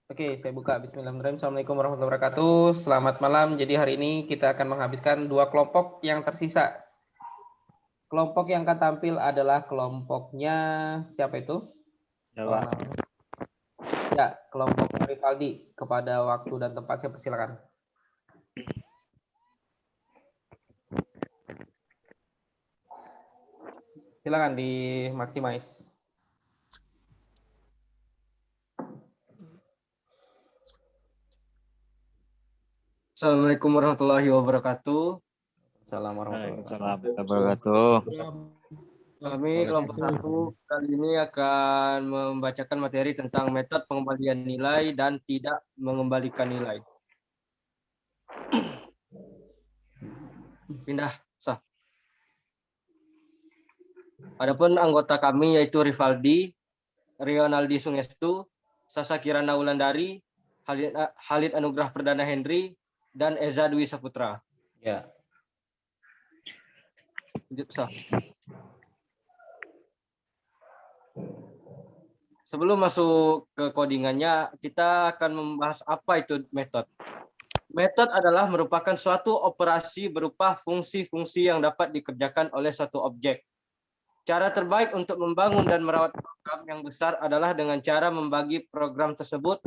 Oke, saya buka. Bismillahirrahmanirrahim. Assalamualaikum warahmatullahi wabarakatuh. Selamat malam. Jadi hari ini kita akan menghabiskan 2 kelompok yang tersisa. Kelompok yang akan tampil adalah kelompoknya siapa itu? Jawa. Ya, kelompoknya Rivaldi. Kepada waktu dan tempat saya persilakan. Silakan di maximize. Assalamualaikum warahmatullahi wabarakatuh. Assalamualaikum warahmatullahi wabarakatuh. Kami kelompok 1 kali ini akan membacakan materi tentang metode pengembalian nilai dan tidak mengembalikan nilai. Pindah, sah. Adapun anggota kami yaitu Rivaldi, Rionaldi Sungestu, Sasa Kirana Wulandari, Halid Anugrah Perdana Henry, dan Eza Dwi Saputra. Ya. Sah. Sebelum masuk ke codingannya, kita akan membahas apa itu metode. Metode adalah merupakan suatu operasi berupa fungsi-fungsi yang dapat dikerjakan oleh suatu objek. Cara terbaik untuk membangun dan merawat program yang besar adalah dengan cara membagi program tersebut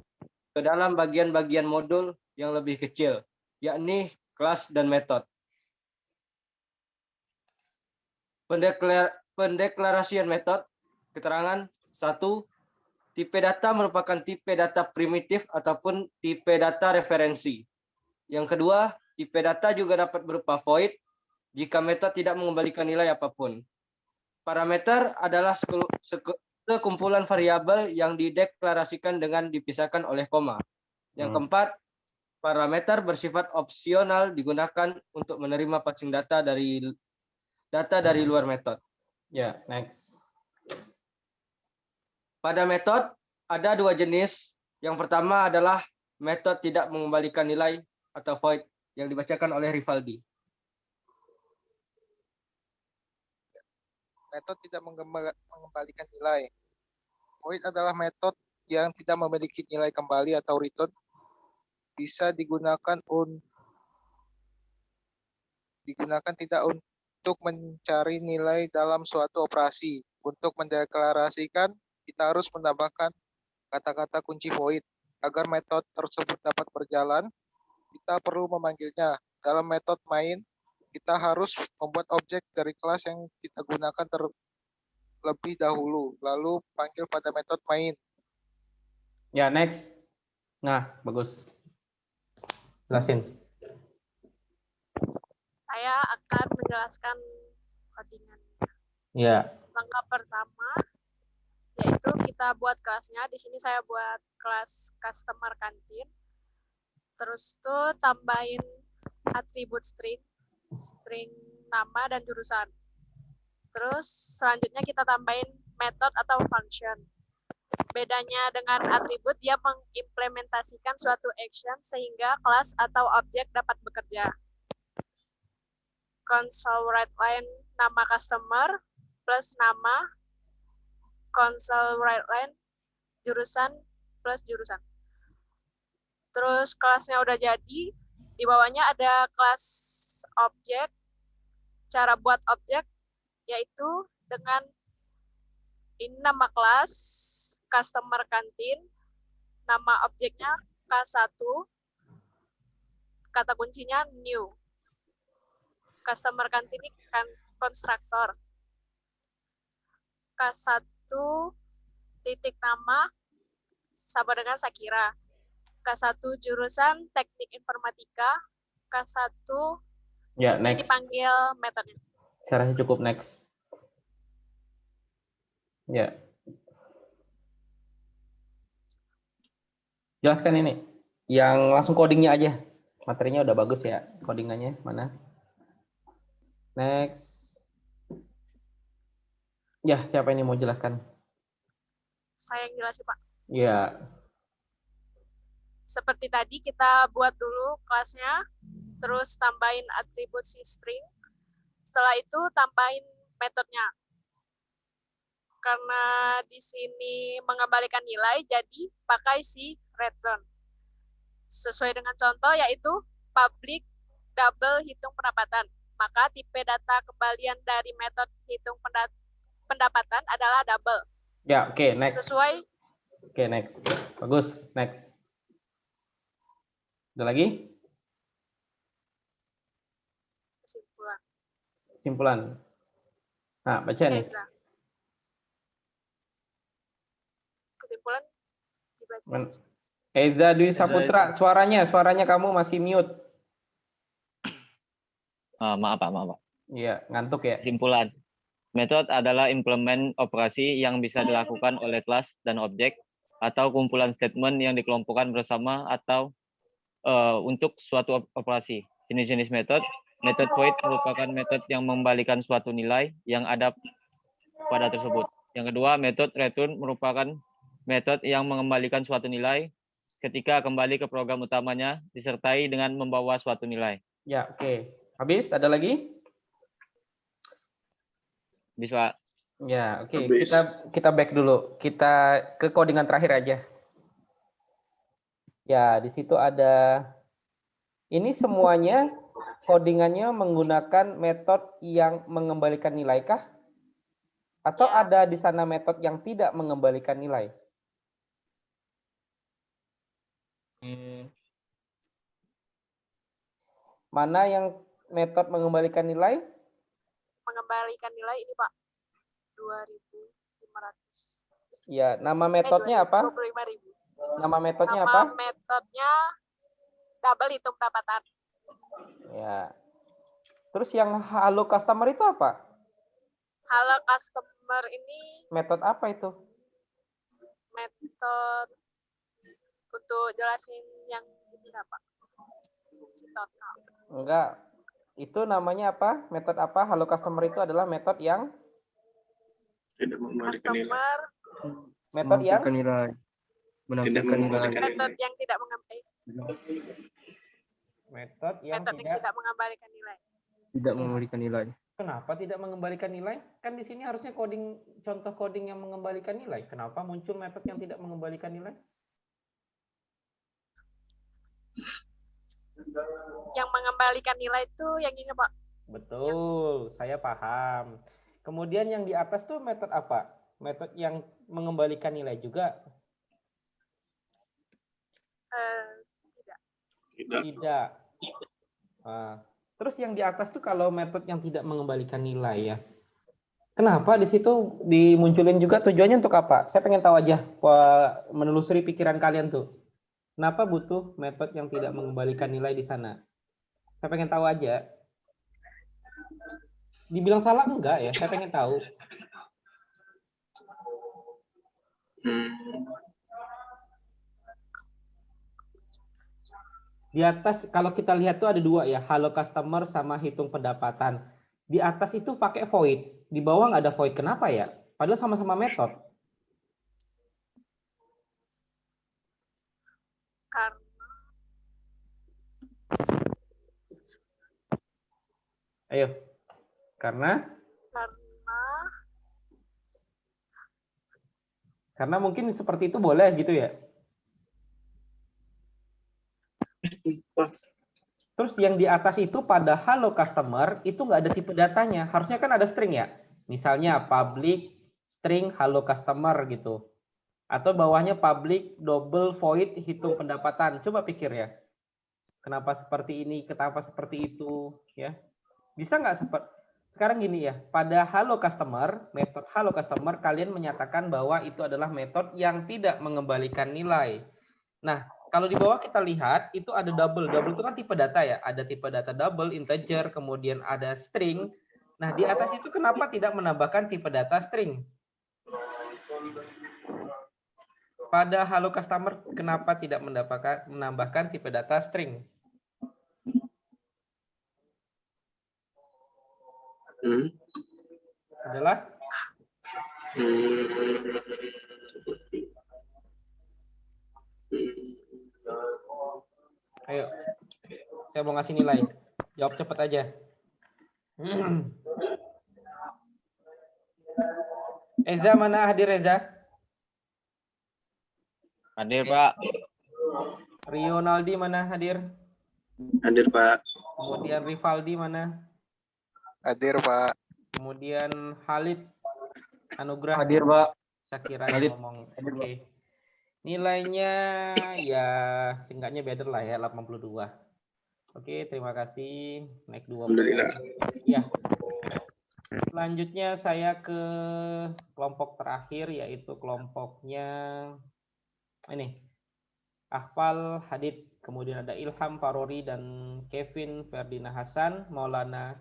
ke dalam bagian-bagian modul yang lebih kecil, yakni kelas dan metode. Pendeklarasian metode. Keterangan 1. Tipe data merupakan tipe data primitif ataupun tipe data referensi. Yang kedua, tipe data juga dapat berupa void jika metode tidak mengembalikan nilai apapun. Parameter adalah sekumpulan variabel yang dideklarasikan dengan dipisahkan oleh koma. Yang keempat, parameter bersifat opsional digunakan untuk menerima passing data dari luar metode. Ya, next. Pada metode ada 2 jenis. Yang pertama adalah metode tidak mengembalikan nilai atau void yang dibacakan oleh Rivaldi. Metode tidak mengembalikan nilai. Void adalah metode yang tidak memiliki nilai kembali atau return. Bisa digunakan tidak untuk mencari nilai dalam suatu operasi. Untuk mendeklarasikan, kita harus menambahkan kata-kata kunci void. Agar metode tersebut dapat berjalan, kita perlu memanggilnya. Dalam metode main, kita harus membuat objek dari kelas yang kita gunakan terlebih dahulu, lalu panggil pada metode main. Ya, next. Nah, bagus. Jelasin. Saya akan menjelaskan codingan. Ya. Langkah pertama yaitu kita buat kelasnya. Di sini saya buat kelas customer kantin. Terus tuh tambahin atribut string nama dan jurusan. Terus selanjutnya kita tambahin method atau function. Bedanya dengan atribut, dia mengimplementasikan suatu action sehingga kelas atau objek dapat bekerja. Console writeLine nama customer plus nama, console writeLine jurusan plus jurusan. Terus kelasnya udah jadi, di bawahnya ada kelas objek. Cara buat objek yaitu dengan ini nama kelas customer kantin, nama objeknya K1, kata kuncinya new. Customer kantin ini kan konstruktor. K1 titik nama sama dengan Sakira. K1 jurusan teknik informatika. K1 Ya, ini next. dipanggil metodenya. Saya rasa cukup next. Ya. Jelaskan ini. Yang langsung codingnya aja. Materinya udah bagus ya. Codingannya mana? Next. Ya, siapa ini mau jelaskan? Saya yang jelasin, Pak. Ya. Seperti tadi kita buat dulu kelasnya, terus tambahin atribut si string. Setelah itu tambahin metodenya. Karena di sini mengembalikan nilai, jadi pakai si return. Sesuai dengan contoh yaitu public double hitung pendapatan. Maka tipe data kembalian dari metode hitung pendapatan adalah double. Ya, oke, next. Sesuai. Oke, next. Bagus, next. Ada lagi? Kesimpulan. Nah, baca nih. Kesimpulan dibaca. Eza Dwi Saputra, suaranya kamu masih mute. Maaf, Pak. Iya, ngantuk ya. Kesimpulan. Metode adalah implement operasi yang bisa dilakukan oleh kelas dan objek atau kumpulan statement yang dikelompokkan bersama atau untuk suatu operasi. Jenis-jenis metode. Metode void merupakan metode yang mengembalikan suatu nilai yang ada pada tersebut. Yang kedua, metode return merupakan metode yang mengembalikan suatu nilai ketika kembali ke program utamanya disertai dengan membawa suatu nilai. Ya, oke. Habis? Ada lagi? Bisa. Ya, oke. Kita back dulu. Kita ke codingan terakhir aja. Ya, di situ ada ini semuanya codingannya menggunakan metode yang mengembalikan nilai kah? Atau Ya. ada di sana metode yang tidak mengembalikan nilai? Mana yang metode mengembalikan nilai? Mengembalikan nilai ini Pak 2.500. Ya, nama metodenya apa? 25.000. Nama metodenya Nama apa? metodenya double hitung pendapatan. Ya. Terus yang halo customer itu apa? Halo customer ini Metode apa itu? metode untuk jelasin yang ini Pak. Si total. Enggak. Itu namanya apa? Metode apa? Halo customer itu adalah metode yang Tidak membalikan nilai. Customer metode yang Tidak mengembalikan metode nilai. yang tidak mengembalikan metode yang metode yang tidak mengembalikan nilai. Tidak memberikan nilai. Kenapa tidak mengembalikan nilai? Kan di sini harusnya contoh coding yang mengembalikan nilai. Kenapa muncul metode yang tidak mengembalikan nilai? Yang mengembalikan nilai itu yang ini Pak. Betul, saya paham. Kemudian yang di atas tuh metode apa? Metode yang mengembalikan nilai juga? Tidak. Tidak. Nah, terus yang di atas tuh kalau metode yang tidak mengembalikan nilai ya. Kenapa di situ dimunculin juga tujuannya untuk apa? Saya pengen tahu aja, menelusuri pikiran kalian tuh. Kenapa butuh metode yang tidak mengembalikan nilai di sana? Saya pengen tahu aja. Dibilang salah enggak ya? Saya pengen tahu. Di atas kalau kita lihat tuh ada dua ya, halo customer sama hitung pendapatan. Di atas itu pakai void, di bawah nggak ada void. Kenapa ya? Padahal sama-sama metode. Ayo. Karena mungkin seperti itu boleh gitu ya. Terus yang di atas itu pada halo customer itu nggak ada tipe datanya. Harusnya kan ada string ya. Misalnya public string halo customer gitu. Atau bawahnya public double void hitung pendapatan. Coba pikir ya. Kenapa seperti ini, kenapa seperti itu ya. Bisa nggak seperti sekarang gini ya, pada halo customer, metode halo customer kalian menyatakan bahwa itu adalah metode yang tidak mengembalikan nilai. Nah, kalau di bawah kita lihat itu ada double. Double itu kan tipe data ya. Ada tipe data double, integer, kemudian ada string. Nah, di atas itu kenapa tidak menambahkan tipe data string? Pada halo customer kenapa tidak menambahkan tipe data string? Adalah ayo, saya mau ngasih nilai. Jawab cepat aja. Eza, mana hadir Eza? Hadir, Pak. Rionaldi mana hadir? Hadir, Pak. Kemudian Rivaldi mana? Hadir, Pak. Kemudian Halid Anugrah. Hadir, Pak. Syakira Hadir. yang ngomong. Hadir, Oke. Nilainya ya seenggaknya better lah ya 82. Oke, terima kasih. Naik 20. Alhamdulillah. Ya. Selanjutnya saya ke kelompok terakhir yaitu kelompoknya ini. Akpal Hadid, kemudian ada Ilham Parori dan Kevin Ferdina Hasan, Maulana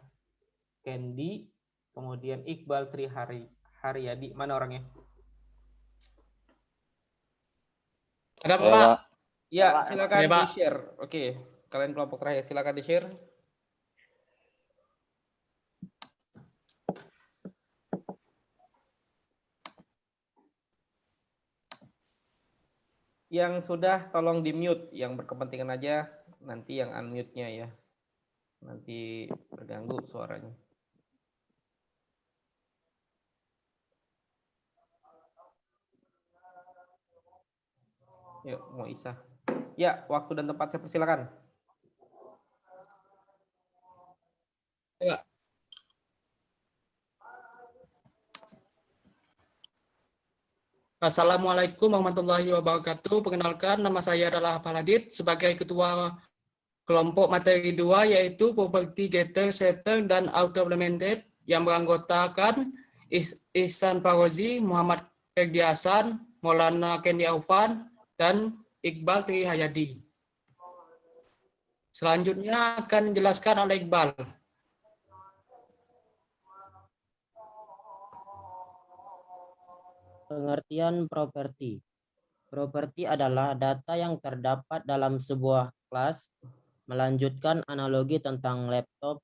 Kendi, kemudian Iqbal Tri Haryadi. Mana orangnya? Ada Saya, Pak. Pak. Ya, silakan Ya, Pak. di-share. Oke, kalian kelompok terakhir silakan di-share. Yang sudah tolong di-mute, yang berkepentingan aja, nanti yang unmute-nya ya. Nanti terganggu suaranya. Yuk, mau Isa. Ya, waktu dan tempat saya persilakan. Ya. Assalamualaikum warahmatullahi wabarakatuh. Perkenalkan, nama saya adalah Paladit sebagai ketua kelompok materi 2 yaitu Property Getter, Setter, dan Auto Implemented yang beranggotakan Ihsan Farozi, Muhammad Ferdi Hasan, Maulana Kendi Aufan, dan Iqbal Tri Haryadi. Selanjutnya akan dijelaskan oleh Iqbal. Pengertian properti. Properti adalah data yang terdapat dalam sebuah kelas. Melanjutkan analogi tentang laptop,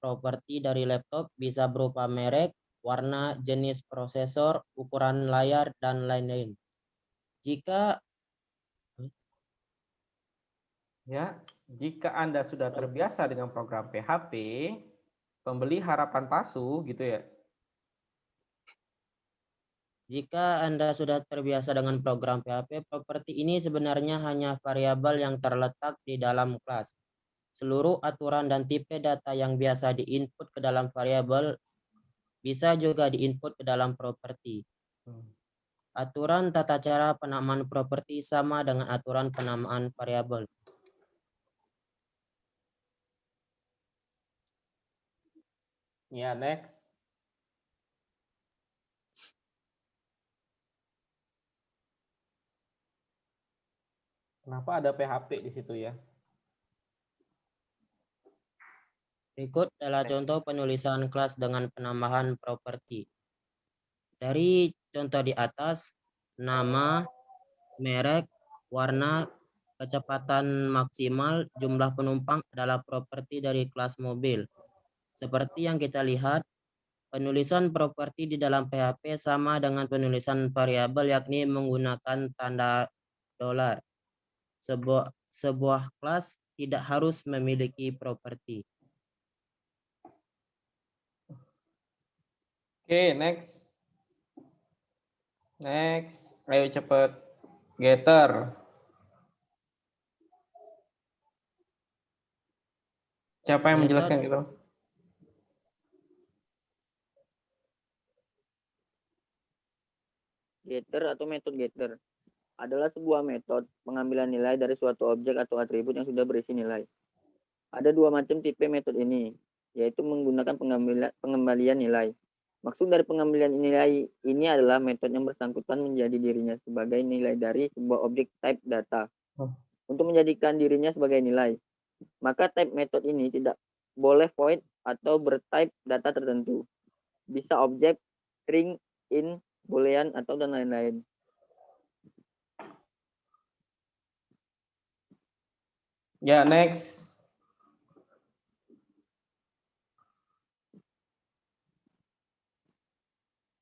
properti dari laptop bisa berupa merek, warna, jenis prosesor, ukuran layar, dan lain-lain. Jika Anda sudah terbiasa dengan program PHP, pembeli harapan palsu gitu ya. Jika Anda sudah terbiasa dengan program PHP, properti ini sebenarnya hanya variabel yang terletak di dalam kelas. Seluruh aturan dan tipe data yang biasa diinput ke dalam variabel bisa juga diinput ke dalam properti. Aturan tata cara penamaan properti sama dengan aturan penamaan variabel. Ya, next. Kenapa ada PHP di situ ya? Berikut adalah contoh penulisan kelas dengan penambahan properti. Dari contoh di atas, nama, merek, warna, kecepatan maksimal, jumlah penumpang adalah properti dari kelas mobil. Seperti yang kita lihat, penulisan properti di dalam PHP sama dengan penulisan variabel yakni menggunakan tanda $. Sebuah kelas tidak harus memiliki properti. Oke, next. Next, ayo cepet. Getter. Siapa yang menjelaskan gitu? Getter atau metode getter adalah sebuah metode pengambilan nilai dari suatu objek atau atribut yang sudah berisi nilai. Ada dua macam tipe metode ini, yaitu menggunakan pengembalian nilai. Maksud dari pengembalian nilai ini adalah metode yang bersangkutan menjadi dirinya sebagai nilai dari sebuah objek type data untuk menjadikan dirinya sebagai nilai. Maka type metode ini tidak boleh void atau bertype data tertentu. Bisa objek, string, int, boolean, atau dan lain-lain. Ya, next.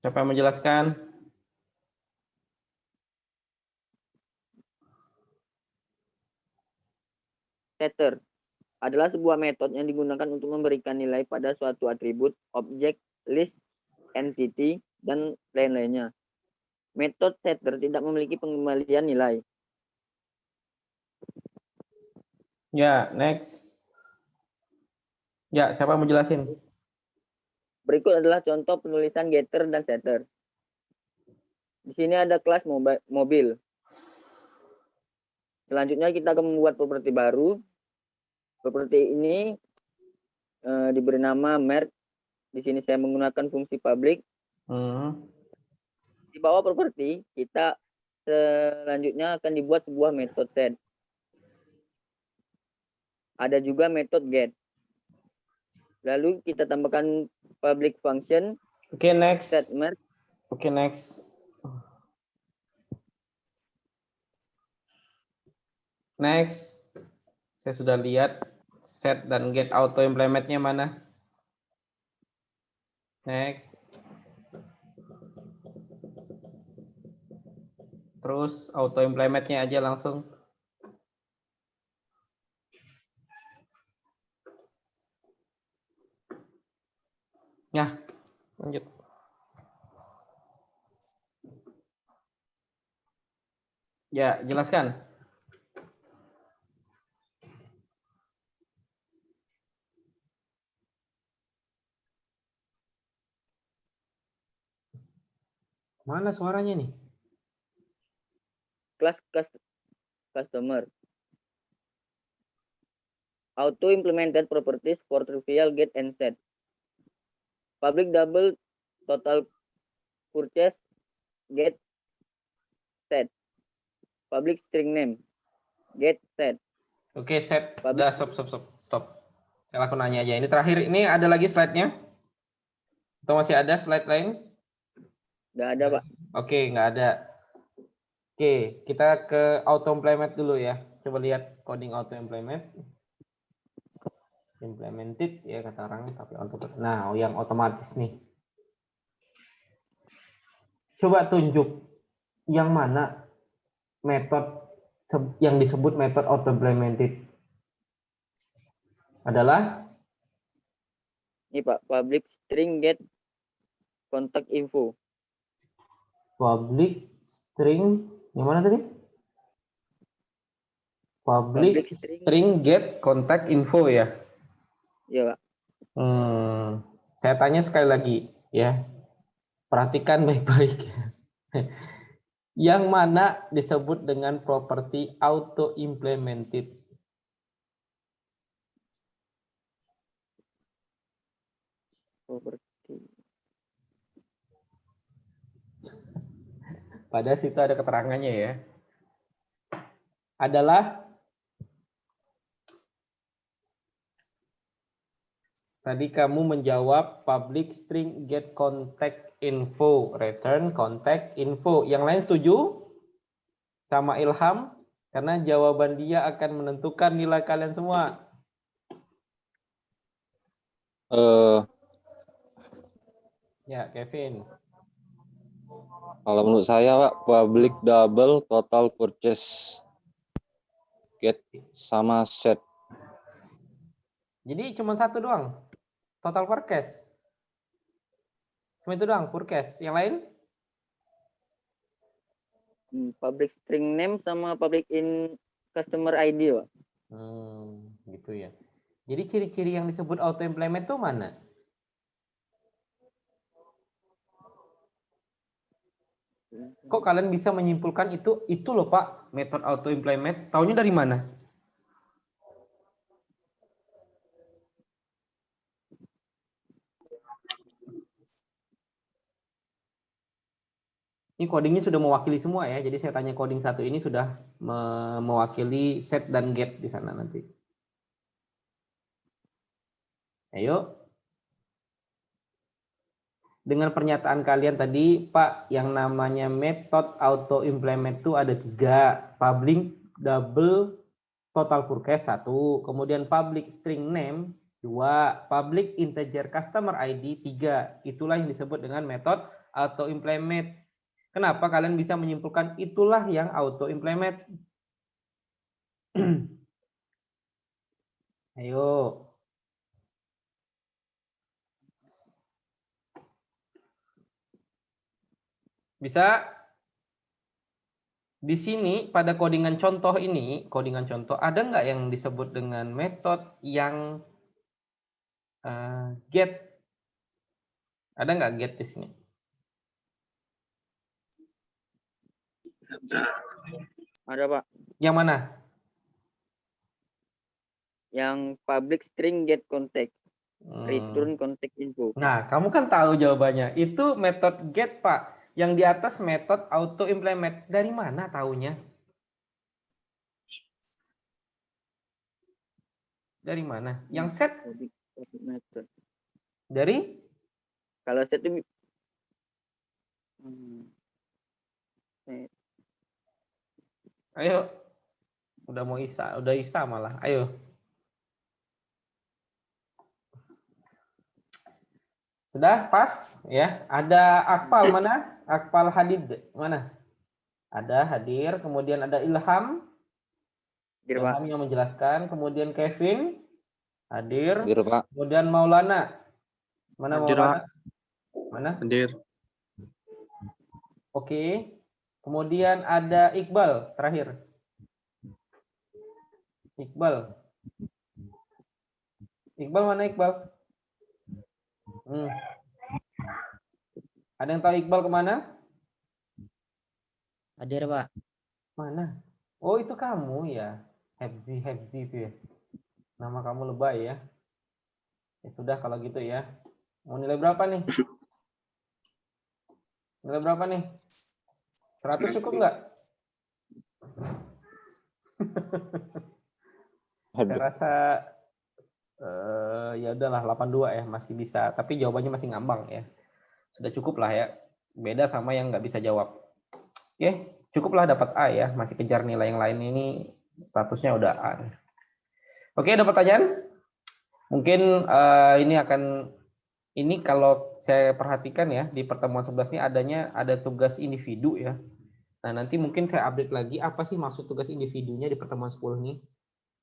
Siapa yang menjelaskan? Setter adalah sebuah metode yang digunakan untuk memberikan nilai pada suatu atribut, objek, list, entity, dan lain-lainnya. Metode setter tidak memiliki pengembalian nilai. Ya, next. Ya, siapa yang mau jelasin? Berikut adalah contoh penulisan getter dan setter. Di sini ada kelas mobil. Selanjutnya kita akan membuat properti baru. Properti ini diberi nama merge. Di sini saya menggunakan fungsi public. Di bawah properti, kita selanjutnya akan dibuat sebuah metode set. Ada juga metode get. Lalu kita tambahkan public function. Oke, next. Set merge. Oke, next. Next. Saya sudah lihat set dan get auto implement-nya mana. Next. Terus auto implement-nya aja langsung. Ya, lanjut. Ya, jelaskan. Mana suaranya nih? Class customer. Auto implemented properties for trivial get and set. Public double total purchase get set. Public string name get set. Oke, set. Udah, stop. Saya lakukan nanya aja. Ini terakhir, ini ada lagi slide-nya? Atau masih ada slide lain? Nggak ada, Pak. Oke, nggak ada. Oke, kita ke auto implement dulu ya. Coba lihat coding auto implement. Implemented ya kata orang, tapi auto. Nah, yang otomatis nih. Coba tunjuk yang mana metode yang disebut metode auto implemented. Adalah Ini Pak, public string get contact info. Public string yang mana tadi? Public string get contact info ya. Iya, Pak. Saya tanya sekali lagi ya. Perhatikan baik-baik. Yang mana disebut dengan property auto implemented? Pada situ ada keterangannya ya. Adalah tadi kamu menjawab public string get contact info, return contact info. Yang lain setuju? Sama Ilham? Karena jawaban dia akan menentukan nilai kalian semua. Ya, Kevin. Kalau menurut saya, Pak, public double total purchase get sama set. Jadi cuma satu doang. Total purchase. Cuma itu doang, purchase. Yang lain? Public string name sama public in customer ID, Pak. Gitu ya. Jadi ciri-ciri yang disebut auto implement itu mana? Kok kalian bisa menyimpulkan itu loh Pak, metode auto implement? Taunya dari mana? Ini codingnya sudah mewakili semua ya. Jadi saya tanya coding satu ini sudah mewakili set dan get di sana nanti. Ayo. Dengan pernyataan kalian tadi, Pak, yang namanya metode auto implement itu ada 3. Public double total purchase 1, kemudian public string name 2, public integer customer ID 3. Itulah yang disebut dengan metode auto implement. Kenapa kalian bisa menyimpulkan itulah yang auto implement? Ayo. Bisa? di sini pada codingan contoh ini, codingan contoh ada nggak yang disebut dengan metode yang get? Ada nggak get di sini? Ada, Pak. Yang mana? Yang public string get context, return context info. Nah, kamu kan tahu jawabannya. Itu metode get, Pak. Yang di atas metode auto implement. Dari mana taunya? Dari mana? Yang set? Dari? Kalau set itu Ayo. Udah mau Isa, udah Isa malah. Ayo. Sudah pas ya. Ada Akpal mana? Akpal Hadid mana? Ada hadir, kemudian ada Ilham. Ilham yang menjelaskan, kemudian Kevin hadir. Hadir, Pak. Kemudian Maulana. Mana Hadir, Maulana? Pak. Mana? Hadir. Oke. Kemudian ada Iqbal terakhir. Iqbal. Iqbal mana Iqbal? Ada yang tahu Iqbal kemana? Hadir, Pak. Mana? Oh, itu kamu ya. Hebzi itu ya. Nama kamu lebay ya. Ya sudah kalau gitu ya. Mau nilai berapa nih? Nilai berapa nih? 100 cukup nggak? Saya rasa ya udahlah 82 ya, masih bisa. Tapi jawabannya masih ngambang ya. Sudah cukup lah ya. Beda sama yang nggak bisa jawab. Oke, cukuplah dapat A ya. Masih kejar nilai yang lain, ini statusnya udah A. Oke, ada pertanyaan? Mungkin ini kalau saya perhatikan ya, di pertemuan 11 ini ada tugas individu ya. Nah, nanti mungkin saya update lagi apa sih maksud tugas individunya di pertemuan 10 ini.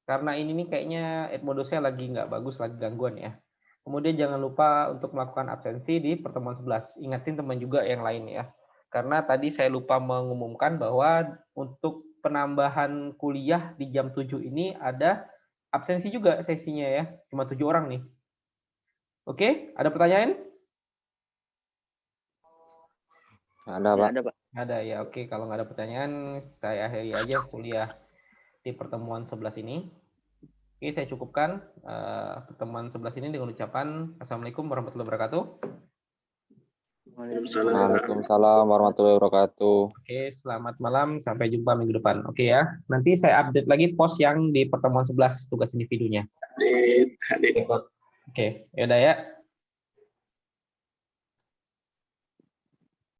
Karena ini nih kayaknya Edmodusnya lagi nggak bagus, lagi gangguan ya. Kemudian jangan lupa untuk melakukan absensi di pertemuan 11. Ingatin teman juga yang lain ya. Karena tadi saya lupa mengumumkan bahwa untuk penambahan kuliah di jam 7 ini ada absensi juga sesinya ya. Cuma 7 orang nih. Oke, ada pertanyaan? Ada, Pak. Ada, Pak. Ada ya. Oke, kalau nggak ada pertanyaan, saya akhiri aja kuliah di pertemuan 11 ini. Oke, saya cukupkan pertemuan 11 ini dengan ucapan Assalamualaikum warahmatullahi wabarakatuh. Waalaikumsalam warahmatullahi wabarakatuh. Oke, selamat malam. Sampai jumpa minggu depan. Oke ya. Nanti saya update lagi post yang di pertemuan 11 tugas individunya. Hadir. Oke, yaudah ya.